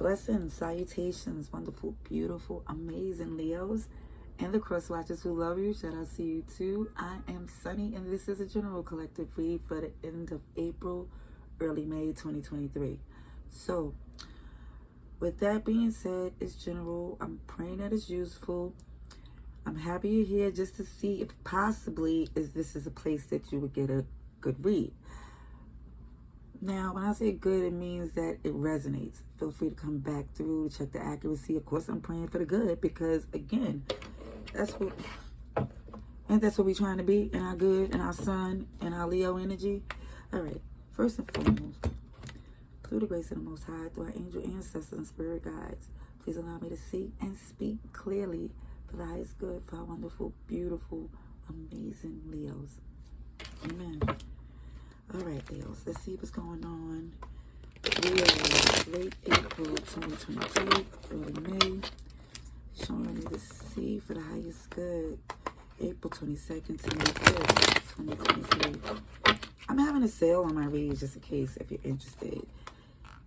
Blessings, salutations, wonderful, beautiful, amazing Leos, and the cross watchers who love you. Shout out to you too. I am Sunny, and this is a general collective read for the end of April, early May 2023. So, with that being said, it's general. I'm praying that it's useful. I'm happy you're here just to see if possibly this is a place that you would get a good read. Now, when I say good, it means that it resonates. Feel free to come back through to check the accuracy. Of course, I'm praying for the good because, again, that's what we're trying to be in our good, in our sun, in our Leo energy. All right, first and foremost, through the grace of the Most High, through our angel ancestors and spirit guides, please allow me to see and speak clearly for the highest good for our wonderful, beautiful, amazing Leos. Amen. All right, Leos, let's see what's going on. We are late April 2022, early May. Showing me to see for the highest good. April 22nd to May 5th, 2023. I'm having a sale on my reads just in case if you're interested.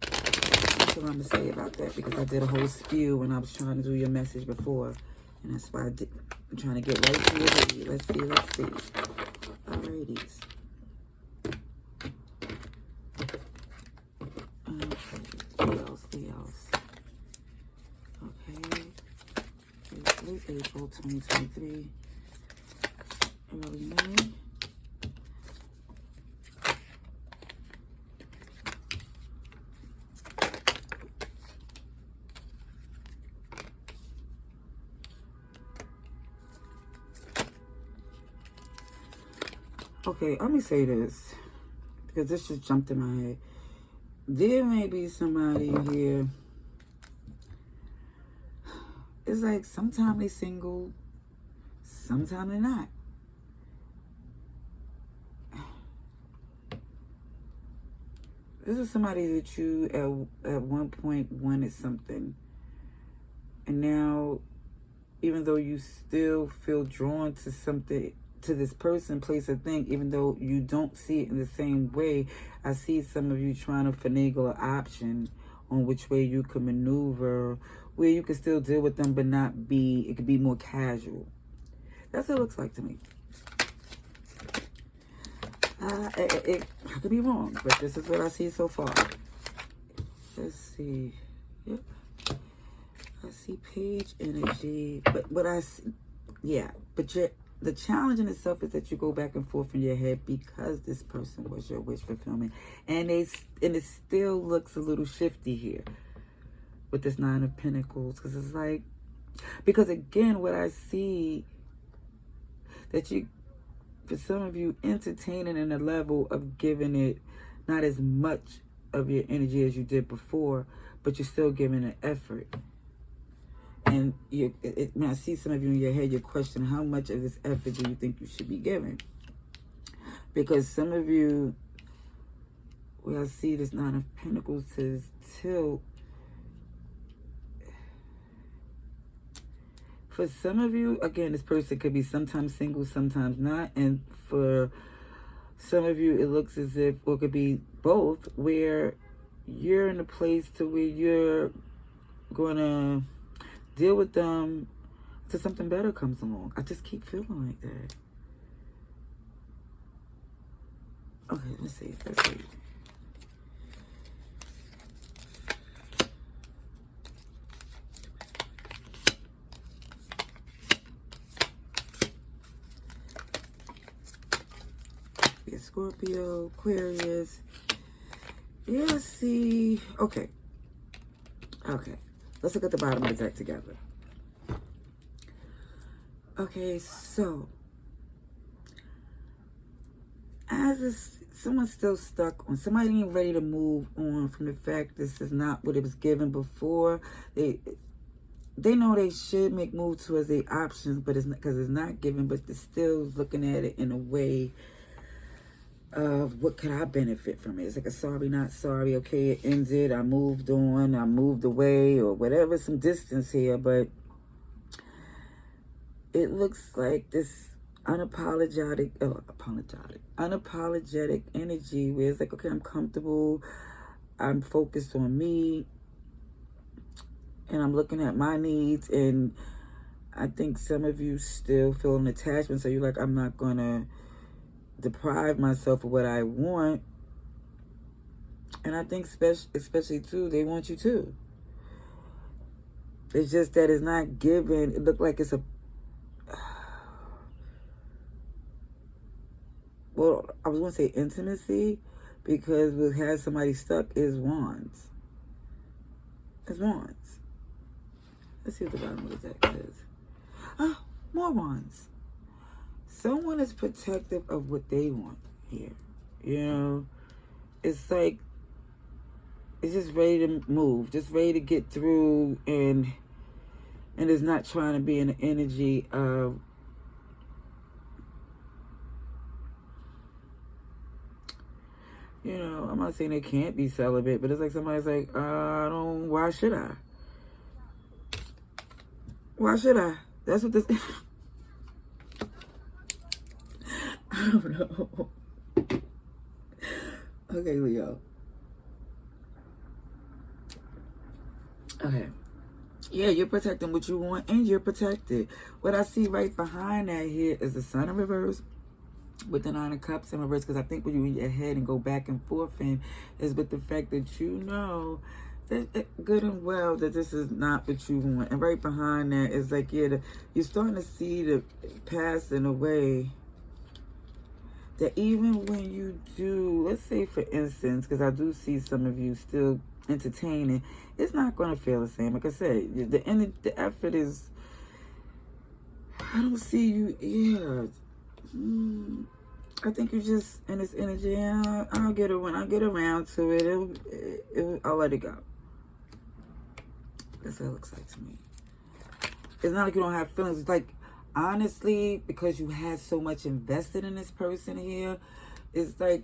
That's what I'm going to say about that because I did a whole spew when I was trying to do your message before. And that's why I'm trying to get right to your read. Let's see. Alrighties. Leos. Okay. Late April 2023. Early May. Okay, let me say this because this just jumped in my head. There may be somebody here. It's like sometimes they single, sometimes they're not. This is somebody that you at one point wanted something. And now, even though you still feel drawn to something, to this person, place, or thing, even though you don't see it in the same way, I see some of you trying to finagle an option on which way you can maneuver, where you can still deal with them, but not be, it could be more casual. That's what it looks like to me. I could be wrong, but this is what I see so far. Let's see. Yep. I see page energy, but what I see, yeah, but the challenge in itself is that you go back and forth in your head because this person was your wish fulfillment. And it still looks a little shifty here with this Nine of Pentacles. Because it's like, because again, what I see, that you, for some of you, entertaining in a level of giving it not as much of your energy as you did before, but you're still giving it effort. And when I see some of you in your head, you're questioning how much of this effort do you think you should be giving? Because some of you, where I see this Nine of Pentacles says tilt, for some of you, again, this person could be sometimes single, sometimes not. And for some of you, it looks as if, or it could be both, where you're in a place to where you're going to deal with them till something better comes along. I just keep feeling like that. Okay, let's see. Yeah, Scorpio, Aquarius. Yeah, let's see. Okay. Let's look at the bottom of the deck together. Okay, so someone's still stuck on, somebody ain't ready to move on from the fact this is not what it was given before. They know they should make moves towards their options, but it's not, because it's not given, but they're still looking at it in a way of what could I benefit from it. It's like a sorry, not sorry. Okay, it ended. I moved on. I moved away or whatever, some distance here. But it looks like this unapologetic energy where it's like, okay, I'm comfortable. I'm focused on me. And I'm looking at my needs, and I think some of you still feel an attachment. So you're like, I'm not going to deprive myself of what I want. And I think especially too, they want you too. It's just that it's not given. It looked like it's a... Well, I was going to say intimacy, because what has somebody stuck is wands. It's wands. Let's see what the bottom of the deck says. Oh, more wands. Someone is protective of what they want here. You know, it's like, it's just ready to move, just ready to get through, and is not trying to be in the energy of, you know, I'm not saying they can't be celibate, but it's like somebody's like, why should I? Why should I? That's what this... I don't know. Okay, Leo. Okay. Yeah, you're protecting what you want, and you're protected. What I see right behind that here is the Sun in reverse with the Nine of Cups in reverse, because I think when you in your head and go back and forth, and is with the fact that you know that good and well that this is not what you want. And right behind that is like, yeah, you're starting to see the passing away. That even when you do, let's say for instance, because I do see some of you still entertaining, it's not going to feel the same. Like I said, the effort is, I don't see you, yeah. I think you just in this energy, I'll get it when I get around to it. I'll let it go. That's what it looks like to me. It's not like you don't have feelings. It's like, honestly, because you had so much invested in this person here, it's like,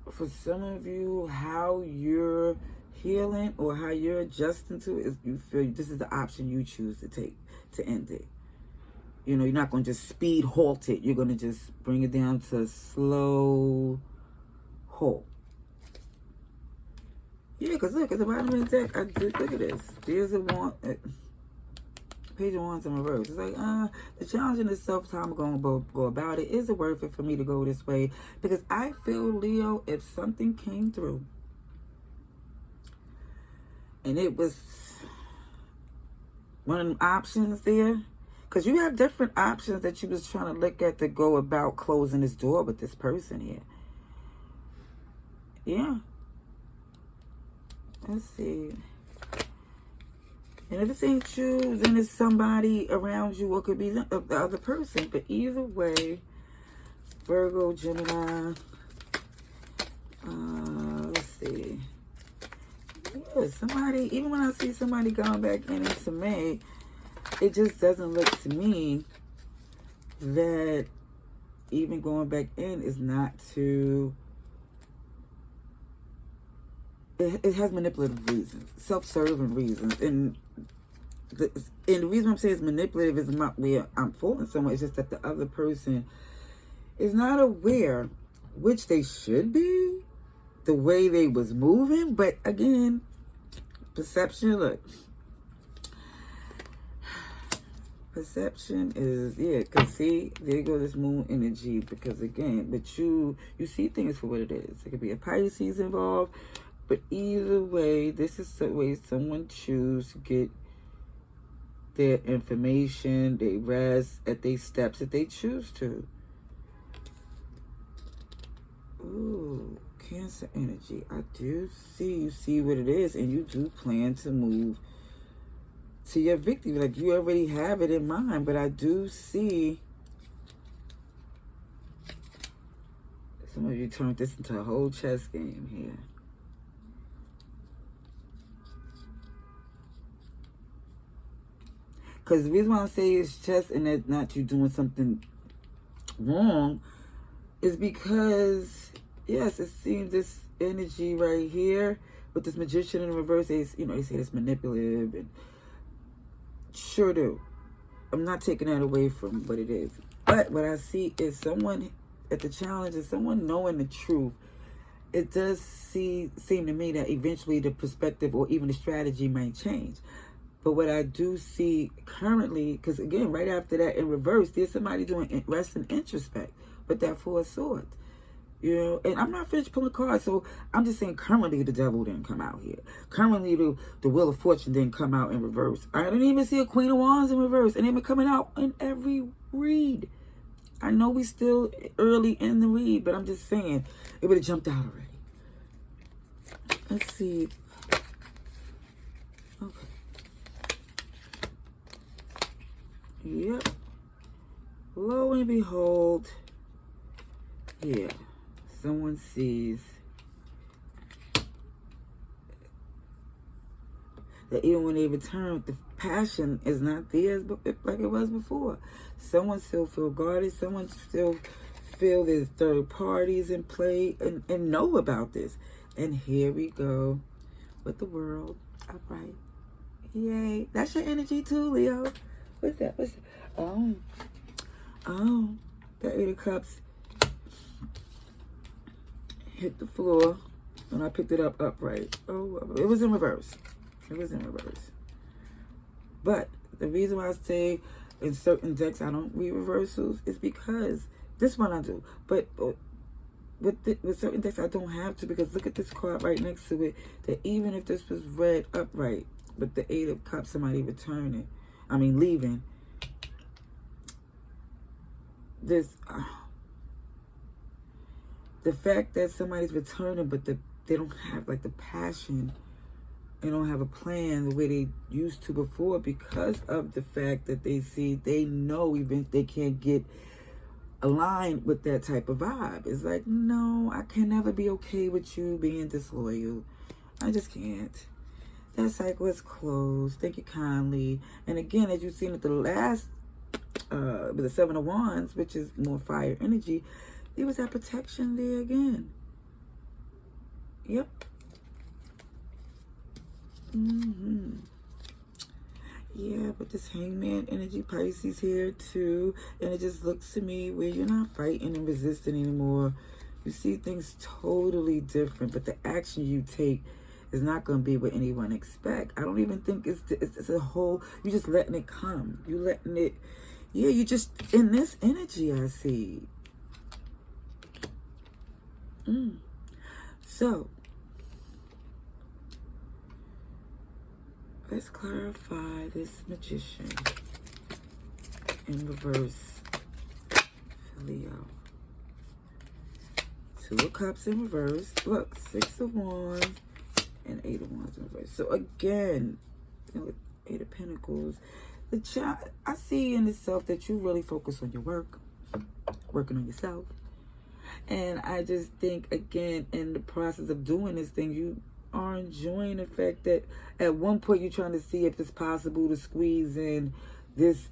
for some of you, how you're healing or how you're adjusting to it is, you feel this is the option you choose to take to end it. You know, you're not going to just speed halt it. You're going to just bring it down to a slow halt. Yeah, because look, at the bottom of the deck, look at this. There's a wand, Page of Wands in reverse. It's like, the challenge in itself, time I'm going to go about it. Is it worth it for me to go this way? Because I feel, Leo, if something came through and it was one of the options there, because you have different options that you was trying to look at to go about closing this door with this person here. Yeah. Let's see. And if it's ain't you, then it's somebody around you, or it could be the other person. But either way, Virgo, Gemini, let's see. Yeah, somebody, even when I see somebody going back into May, it just doesn't look to me that even going back in is not to... It has manipulative reasons, self-serving reasons, and the reason I'm saying it's manipulative is not where I'm faulting someone. It's just that the other person is not aware, which they should be, the way they was moving. But again, perception. Look, perception is, yeah. Cause see, there you go, this moon energy. Because again, but you see things for what it is. It could be a Pisces involved. But either way, this is the way someone choose to get their information, they rest at their steps if they choose to. Ooh, Cancer energy. I do see, you see what it is, and you do plan to move to your victory. Like, you already have it in mind, but I do see some of you turned this into a whole chess game here. Because the reason why I say it's chess and that not you doing something wrong is because, yes, it seems this energy right here with this Magician in reverse, they say it's manipulative, and sure do. I'm not taking that away from what it is. But what I see is someone at the challenge is someone knowing the truth it does seem to me that eventually the perspective or even the strategy might change. But what I do see currently, because again, right after that in reverse, there's somebody doing rest and introspect, but that Four of Swords. You know, and I'm not finished pulling cards, so I'm just saying currently the devil didn't come out here. Currently the Wheel of Fortune didn't come out in reverse. I didn't even see a Queen of Wands in reverse, and they've been coming out in every read. I know we still early in the read, but I'm just saying it would have jumped out already. Let's see. Okay. Yep. Lo and behold, yeah. Someone sees that even when they return, the passion is not there like it was before. Someone still feel guarded. Someone still feel there's third parties in play and know about this. And here we go with the World upright. Yay. That's your energy too, Leo. What's that? Oh, the Eight of Cups hit the floor and I picked it up upright. Oh, it was in reverse. It was in reverse. But the reason why I say in certain decks I don't read reversals is because this one I do. But with certain decks I don't have to, because look at this card right next to it. That even if this was read upright, but the Eight of Cups, somebody returning, leaving. This. The fact that somebody's returning, but they don't have like the passion, they don't have a plan the way they used to before, because of the fact that they know even they can't get aligned with that type of vibe. It's like, no, I can never be okay with you being disloyal. I just can't. That cycle is closed. Thank you kindly. And again, as you've seen at the last, with the Seven of Wands, which is more fire energy, there was that protection there again. Yep. Yeah, but this Hangman energy, Pisces here too. And it just looks to me where you're not fighting and resisting anymore. You see things totally different, but the action you take is not going to be what anyone expect. I don't even think it's a whole, you're just letting it come. You letting it, yeah, you just in this energy I see. So, let's clarify this Magician in reverse for Leo. Two of Cups in reverse. Look, Six of Wands and Eight of Wands in reverse. So again, Eight of Pentacles. The child, I see in itself that you really focus on your work, working on yourself. And I just think, again, in the process of doing this thing, you are enjoying the fact that at one point you're trying to see if it's possible to squeeze in this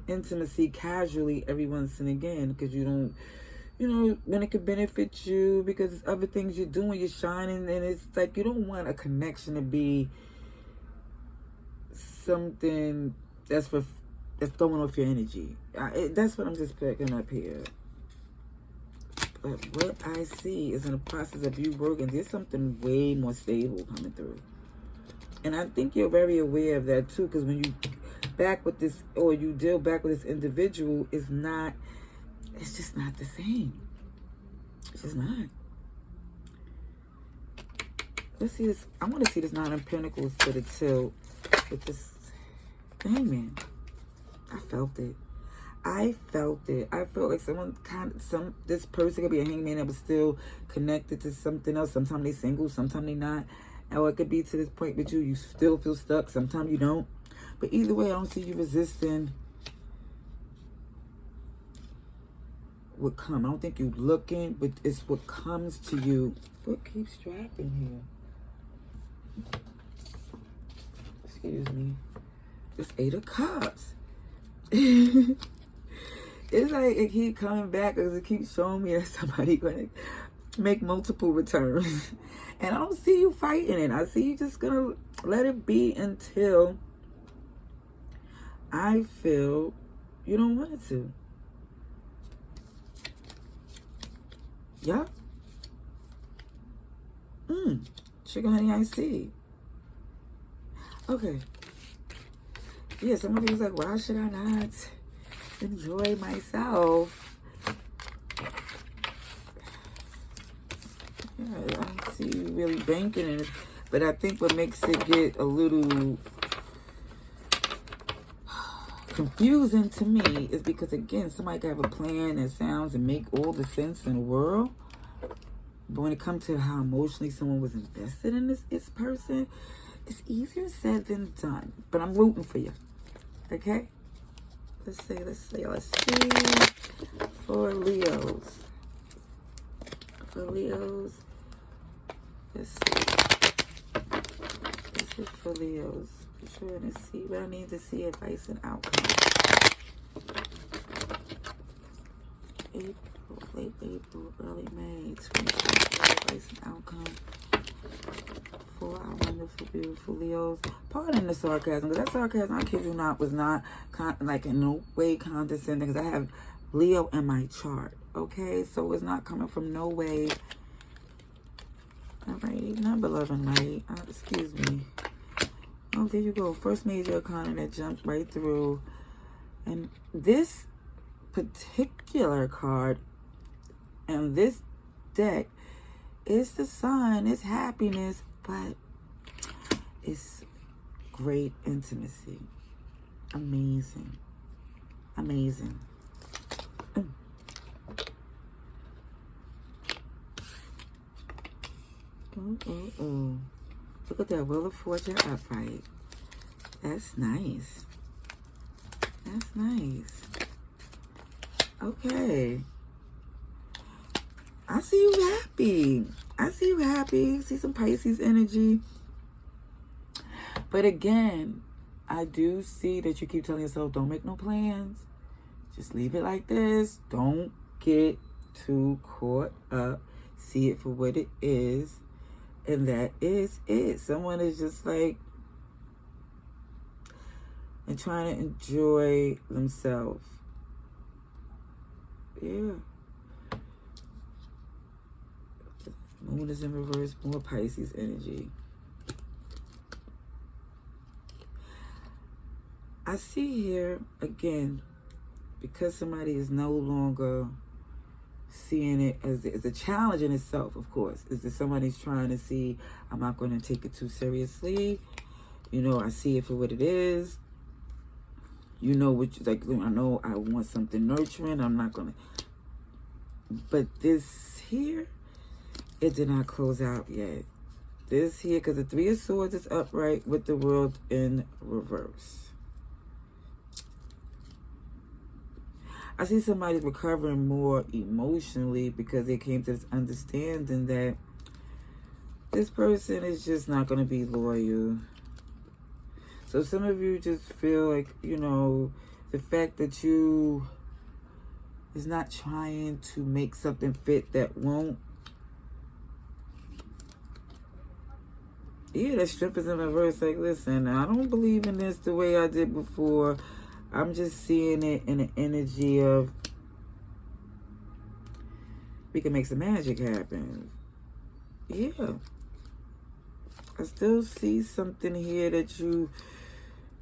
intimacy casually every once and again, because you don't, when it could benefit you, because it's other things you're doing, you're shining, and it's like you don't want a connection to be something that's throwing off your energy. That's what I'm just picking up here. But what I see is in the process of you working, there's something way more stable coming through. And I think you're very aware of that too, because when you back with this, or you deal back with this individual, it's just not the same. It's just not. Let's see this. I want to see this Nine of Pentacles to the tilt with this Hangman. I felt it. I felt like this person could be a hangman that was still connected to something else. Sometimes they single, sometimes they not. Or it could be to this point with you still feel stuck. Sometimes you don't. But either way, I don't see you resisting what come. I don't think you looking, but it's what comes to you. What keeps dropping here? Excuse me. This Eight of Cups. It's like it keeps coming back because it keeps showing me that somebody gonna make multiple returns. And I don't see you fighting it. I see you just gonna let it be until I feel you don't want it to. Yup. Sugar honey iced tea. Okay. Yeah, some of you was like, why should I not enjoy myself? Yeah, I don't see you really banking in it. But I think what makes it get a little confusing to me is because, again, somebody can have a plan that sounds and make all the sense in the world. But when it comes to how emotionally someone was invested in this person, it's easier said than done. But I'm rooting for you. Okay? Let's see. For Leos. Let's see. This is for Leos. I'm trying to see what I need to see, advice and outcome. Late April, early May, 2024, advice and outcome for our wonderful, beautiful Leos. Pardon the sarcasm, because that sarcasm, I kid you not, was not like in no way condescending, because I have Leo in my chart, okay? So it's not coming from no way. All right, number 11, right? Excuse me. Oh, there you go. First major arcana that jumped right through. And this particular card and this deck is the sun, it's happiness, but it's great intimacy. Amazing. Look at that Wheel of Fortune upright. That's nice. Okay. I see you happy. See some Pisces energy. But again, I do see that you keep telling yourself, don't make no plans. Just leave it like this. Don't get too caught up. See it for what it is. And that is it. Someone is just like, and trying to enjoy themselves. Yeah. Moon is in reverse, more Pisces energy. I see here, again, because somebody is no longer seeing it as a challenge in itself, of course, is that somebody's trying to see, I'm not going to take it too seriously. You know, I see it for what it is. You know, which, like, I know I want something nurturing. I'm not going to. But this here, it did not close out yet. This here, because the Three of Swords is upright with the World in reverse. I see somebody recovering more emotionally because they came to this understanding that this person is just not going to be loyal. So some of you just feel like, you know, the fact that you is not trying to make something fit that won't. Yeah, that strength is in reverse. Like, listen, I don't believe in this the way I did before. I'm just seeing it in the energy of we can make some magic happen. Yeah. I still see something here that you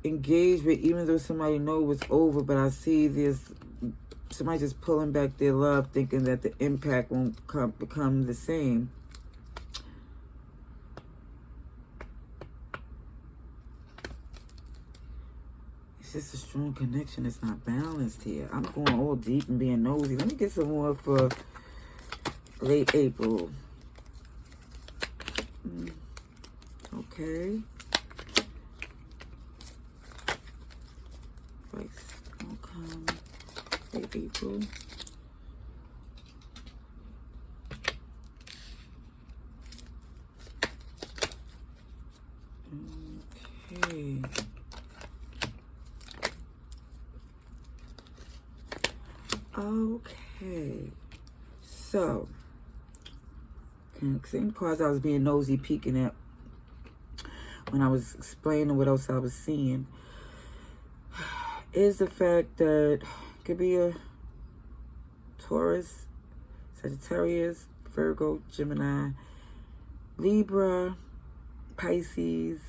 engage with, even though somebody knows it's over, but I see this, somebody just pulling back their love, thinking that the impact won't become the same. It's just a strong connection. It's not balanced here. I'm going all deep and being nosy. Let me get some more for late April. Okay. Outcome. Late April. Okay. Okay, so same cards I was being nosy peeking at when I was explaining what else I was seeing is the fact that it could be a Taurus, Sagittarius, Virgo, Gemini, Libra, Pisces,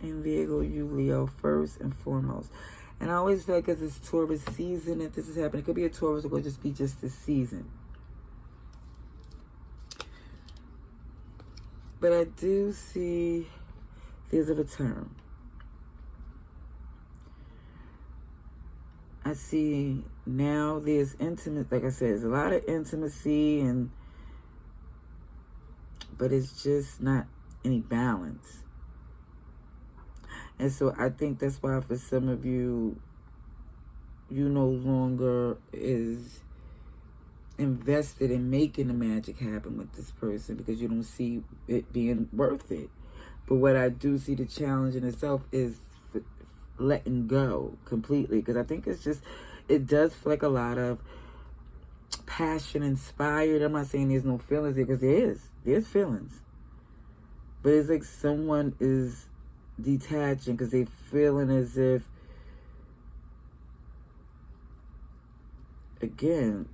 and Virgo, you Leo, first and foremost. And I always feel like because it's Taurus season that this is happening. It could be a Taurus, or it could just be just this season. But I do see there's a return. I see now there's intimate, like I said, there's a lot of intimacy, but it's just not any balance. And so I think that's why for some of you, you no longer is invested in making the magic happen with this person because you don't see it being worth it. But what I do see the challenge in itself is letting go completely, because I think it's just, it does feel like a lot of passion inspired. I'm not saying there's no feelings there, because there's feelings, but it's like someone is detaching because they feeling as if, again,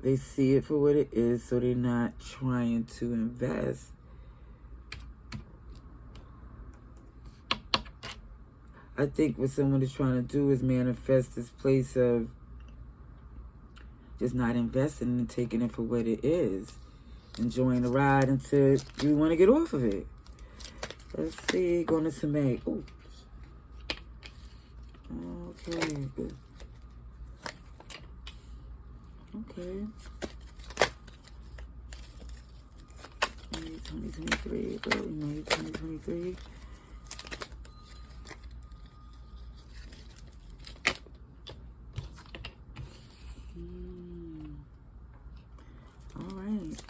they see it for what it is, so they're not trying to invest. I think what someone is trying to do is manifest this place of just not investing and taking it for what it is. Enjoying the ride until you want to get off of it. Let's see, going into May. Ooh. Okay, good. Okay. May 2023, early May 2023. All right.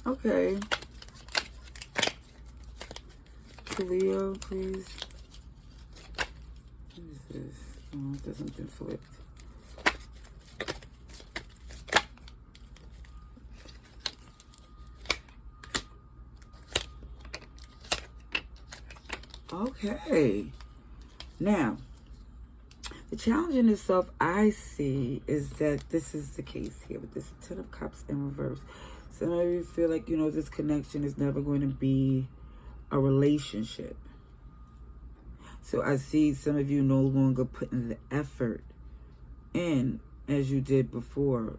Okay. Leo, please. What is this? Oh, it doesn't been flipped. Okay. Now, the challenge in itself I see is that this is the case here with this Ten of Cups in reverse. Some of you feel like, this connection is never going to be a relationship. So I see some of you no longer putting the effort in as you did before.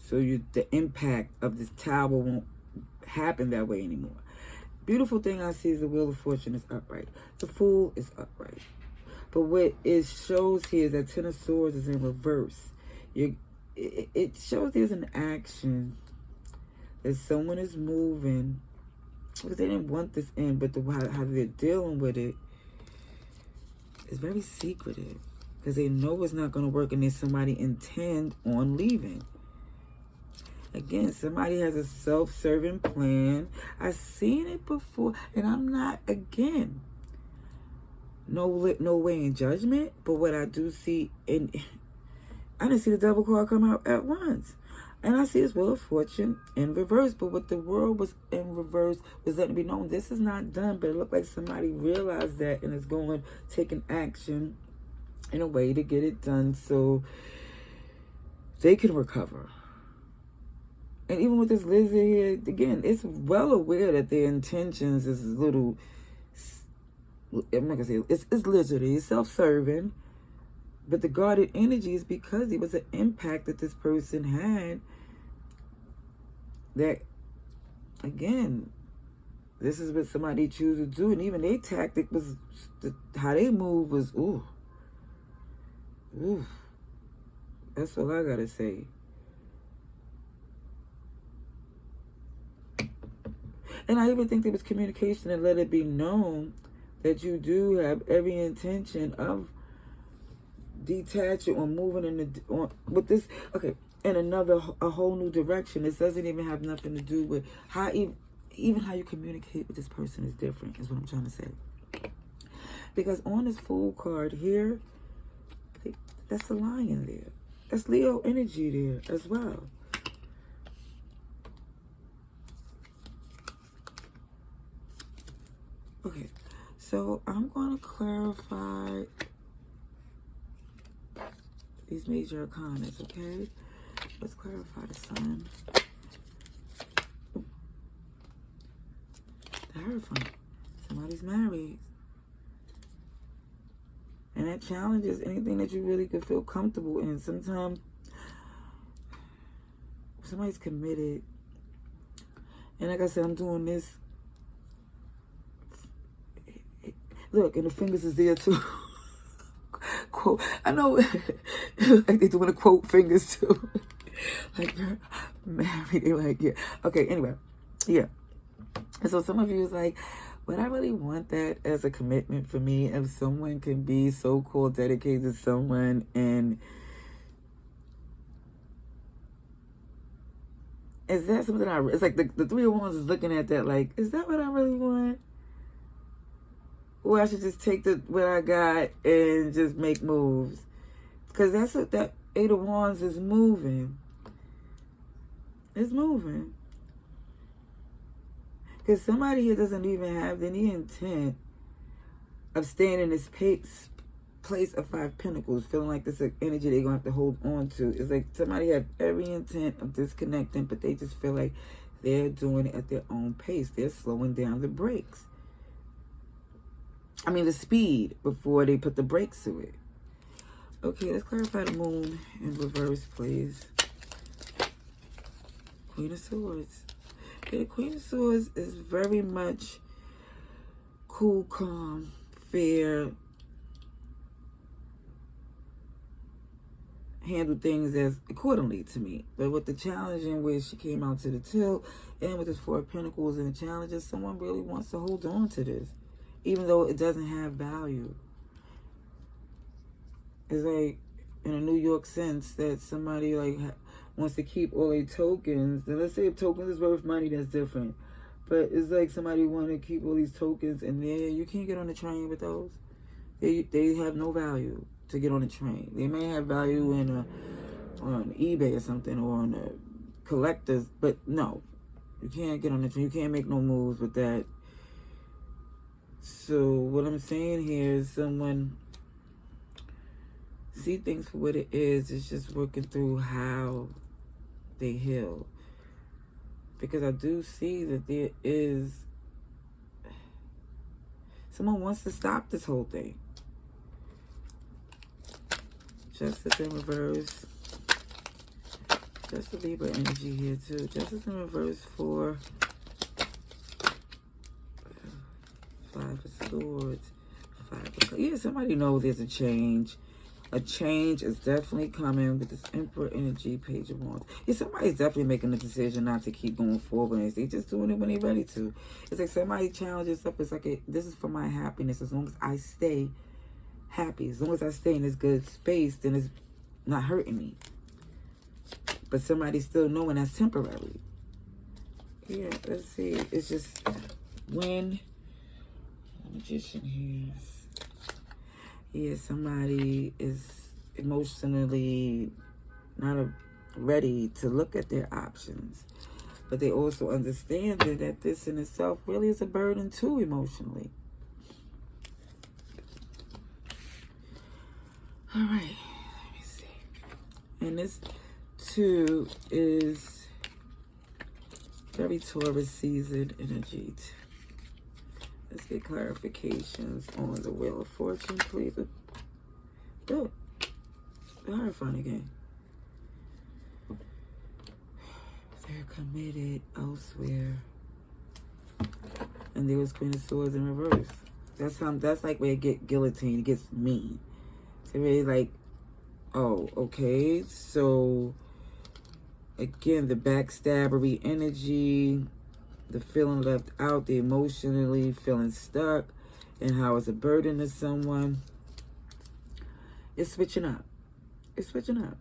So the impact of this tower won't happen that way anymore. Beautiful thing I see is the Wheel of Fortune is upright. The Fool is upright. But what it shows here is that Ten of Swords is in reverse. It shows there's an action that someone is moving because they didn't want this in, but how they're dealing with it is very secretive because they know it's not going to work and there's somebody intend on leaving. Again, somebody has a self-serving plan. I've seen it before, and I'm not, again, no way in judgment, but what I do see, I didn't see the Devil card come out at once. And I see this Wheel of Fortune in reverse, but what the world was in reverse was letting me know this is not done, but it looked like somebody realized that and is taking action in a way to get it done so they can recover. And even with this lizard here, again, it's well aware that their intentions is a little, I'm not going to say, it's lizardy, it's self-serving. But the guarded energy is because it was an impact that this person had that, again, this is what somebody choose to do. And even their tactic was, how they move was, ooh. That's all I got to say. And I even think there was communication and let it be known that you do have every intention of detaching or moving with this, okay, in a whole new direction. This doesn't even have nothing to do with how even how you communicate with this person is different, is what I'm trying to say. Because on this Fool card here, that's a lion there. That's Leo energy there as well. Okay, so I'm going to clarify these major arcanas, okay? Let's clarify the sun. The Hierophant. Somebody's married. And that challenges anything that you really could feel comfortable in. Sometimes somebody's committed. And like I said, I'm doing this. Look, and the fingers is there too. Quote. I know, like they doing the quote fingers too. Like they're married. They're like, yeah. Okay, anyway. Yeah. And so some of you is like, would I really want that as a commitment for me if someone can be so-called dedicated to someone and is that something it's like the Three of Wands is looking at that like, is that what I really want? Or I should just take what I got and just make moves. Because that's what that Eight of Wands is moving. It's moving. Because somebody here doesn't even have any intent of staying in this place of Five Pentacles, feeling like this is an energy they're going to have to hold on to. It's like somebody had every intent of disconnecting, but they just feel like they're doing it at their own pace. They're slowing down the brakes. I mean, the speed before they put the brakes to it. Okay, let's clarify the moon in reverse, please. Queen of Swords. Okay, the Queen of Swords is very much cool, calm, fair, handle things as accordingly to me. But with the challenge in which she came out to the tilt and with this Four of Pentacles and the challenges, someone really wants to hold on to this, even though it doesn't have value. It's like, in a New York sense, that somebody like wants to keep all their tokens. And let's say if tokens is worth money, that's different. But it's like somebody want to keep all these tokens, and then you can't get on the train with those. They have no value to get on the train. They may have value on eBay or something, or on a collectors, but no, you can't get on the train. You can't make no moves with that. So what I'm saying here is someone see things for what it is. It's just working through how they heal. Because I do see that there is someone wants to stop this whole thing. Justice in reverse. Just a Libra energy here too. Justice in reverse for Five of Swords. Yeah, somebody knows there's a change. A change is definitely coming with this Emperor energy, Page of Wands. Yeah, somebody's definitely making a decision not to keep going forward. They're just doing it when they're ready to. It's like somebody challenges stuff. It's like, this is for my happiness. As long as I stay happy, as long as I stay in this good space, then it's not hurting me. But somebody's still knowing that's temporary. Yeah, let's see. It's just when Magician here. Yeah, somebody is emotionally not ready to look at their options. But they also understand that this in itself really is a burden too emotionally. All right, let me see. And this too is very Taurus seasoned energy. Let's get clarifications on the Wheel of Fortune, please. Oh, the Hierophant again. They're committed elsewhere. And there was Queen of Swords in reverse. That's like where it gets guillotine. It gets mean. It's really like, oh, okay. So, again, the backstabbery energy, the feeling left out, the emotionally feeling stuck, and how it's a burden to someone. It's switching up. It's switching up.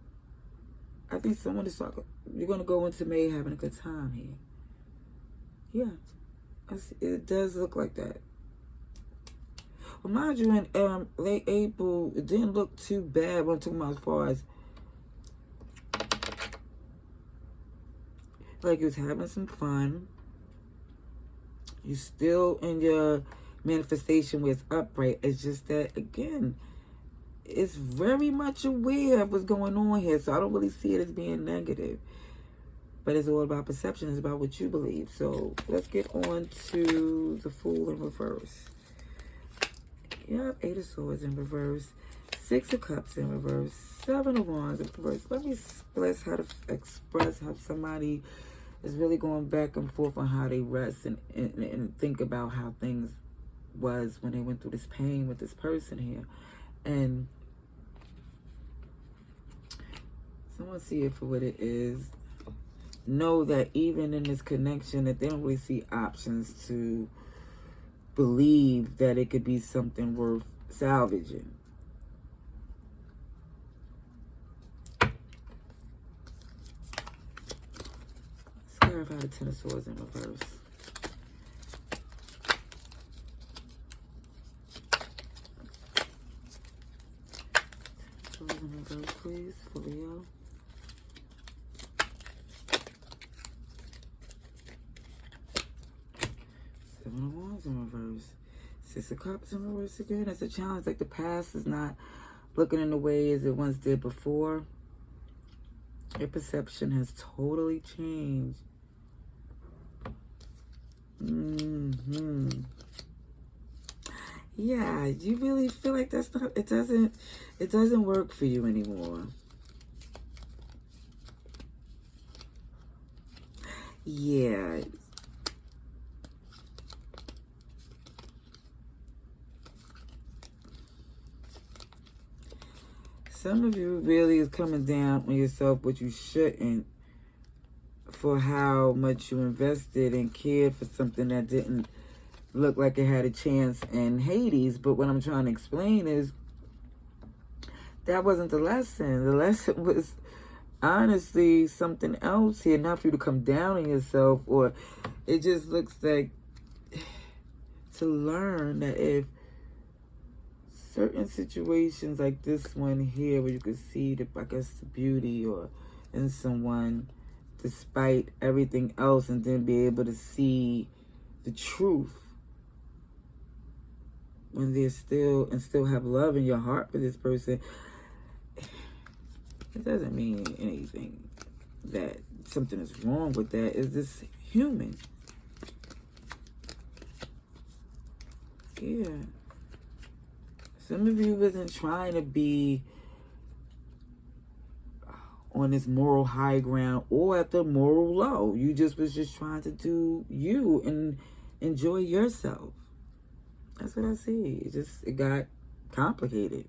I think someone is talking. You're going to go into May having a good time here. Yeah. It does look like that. Well, mind you, in late April, it didn't look too bad when I'm talking about as far as like you was having some fun. You still in your manifestation where it's upright. It's just that, again, it's very much aware of what's going on here. So I don't really see it as being negative. But it's all about perception. It's about what you believe. So let's get on to the Fool in reverse. Yep, 8 of Swords in reverse. 6 of Cups in reverse. 7 of Wands in reverse. Let me express how somebody is really going back and forth on how they rest and think about how things was when they went through this pain with this person here. And someone see it for what it is. Know that even in this connection that they don't really see options to believe that it could be something worth salvaging. Let's clarify the 10 of Swords in reverse. Swords in reverse, please, for Leo. Seven of Wands in reverse. 6 of Cups in reverse again. It's a challenge. Like the past is not looking in the way as it once did before. Your perception has totally changed. Yeah, you really feel like that's not, it doesn't work for you anymore. Yeah. Some of you really is coming down on yourself, but you shouldn't, for how much you invested and cared for something that didn't look like it had a chance in Hades. But what I'm trying to explain is that wasn't the lesson. The lesson was honestly something else here, not for you to come down on yourself, or it just looks like to learn that if certain situations like this one here where you could see the, I guess, the beauty or in someone despite everything else, and then be able to see the truth when they're still have love in your heart for this person. It doesn't mean anything that something is wrong with that. It's just human. Yeah. Some of you wasn't trying to be on this moral high ground or at the moral low. You just was just trying to do you and enjoy yourself. That's what I see. It got complicated.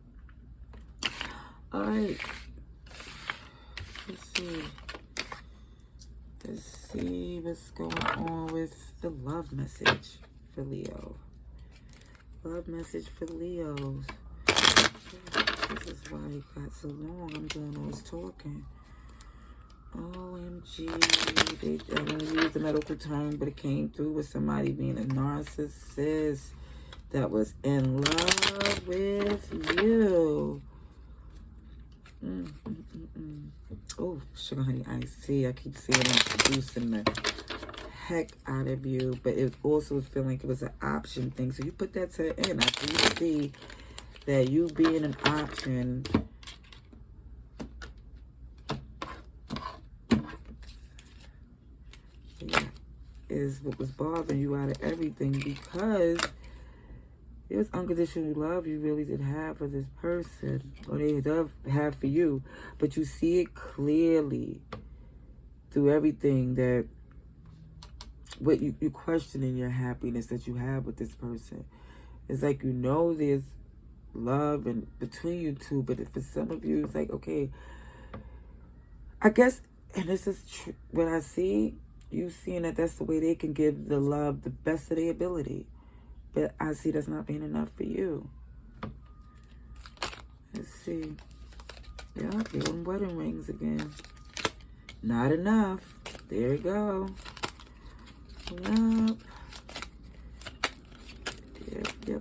All right. Let's see what's going on with the love message for Leo. Love message for Leos. This is why it got so long. I'm doing all this talking. OMG. I'm going to use the medical term, but it came through with somebody being a narcissist that was in love with you. Oh, sugar honey iced tea. I keep saying I'm producing the heck out of you, but it also feeling like it was an option thing. So you put that to the end. I do see that you being an option is what was bothering you out of everything, because it was unconditional love you really did have for this person, or they did have for you, but you see it clearly through everything that what you questioning your happiness that you have with this person. It's like, you know, there's love and between you two, but for some of you it's like, okay, I guess, and this is what I see, you seeing that that's the way they can give the love the best of their ability, but I see that's not being enough for you. Let's see. Yeah, you're on wedding rings again. Not enough. There you go.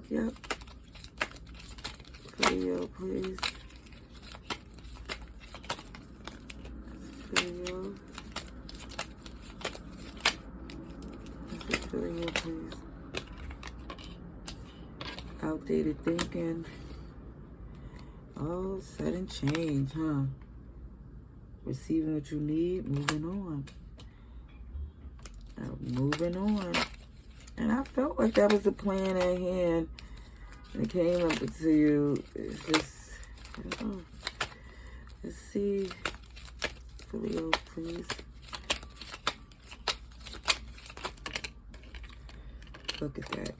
Yep. Leo, please. Leo. Leo, please. outdated thinking. Oh, sudden change, huh? Receiving what you need, moving on. Moving on. And I felt like that was the plan at hand. And it came up to you. It's just, I don't know. Let's see. For Leo, please. Look at that.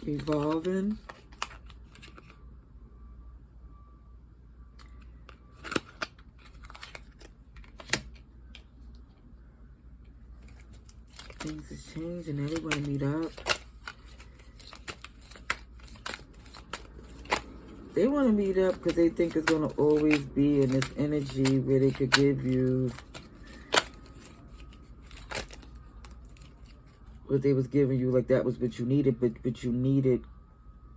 Evolving. Things is changing. Everybody meet up. They want to meet up because they think it's going to always be in this energy where they could give you what they was giving you, like that was what you needed, but you needed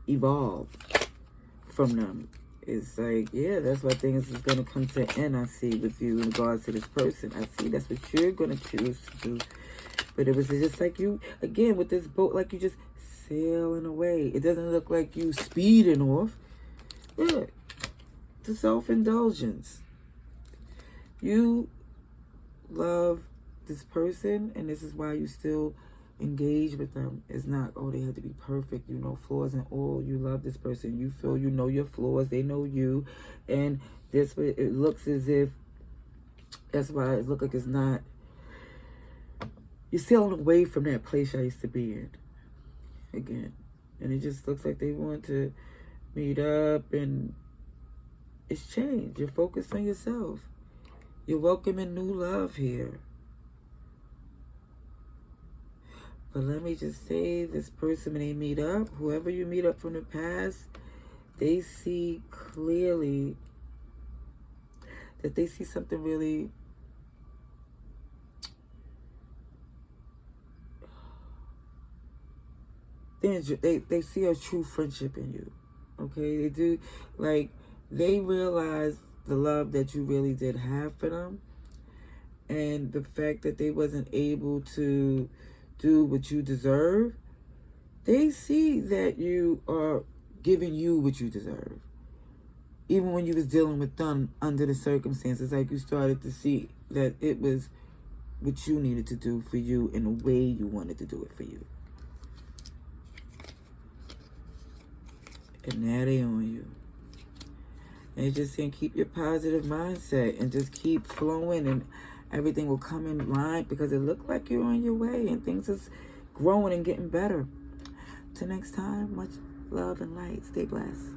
evolved from them. It's like, yeah, that's why things is going to come to an end, I see, with you in regards to this person. I see that's what you're going to choose to do. But it was just like you, again, with this boat, like you just sailing away. It doesn't look like you speeding off. Yeah, to self-indulgence. You love this person, and this is why you still engage with them. It's not, oh, they have to be perfect, you know, flaws and all. You love this person. You feel you know your flaws. They know you. And this way it looks as if, that's why it looks like it's not. You're sailing away from that place I used to be in. Again. And it just looks like they want to meet up, and it's changed. You're focused on yourself. You're welcoming new love here. But let me just say, this person, when they meet up, whoever you meet up from the past, they see clearly that they see something really they see a true friendship in you. Okay, they do, like, they realize the love that you really did have for them, and the fact that they wasn't able to do what you deserve. They see that you are giving you what you deserve, even when you was dealing with them under the circumstances. Like, you started to see that it was what you needed to do for you in the way you wanted to do it for you. And now they on you. And you just can keep your positive mindset and just keep flowing, and everything will come in line, because it looked like you're on your way and things is growing and getting better. Till next time, much love and light. Stay blessed.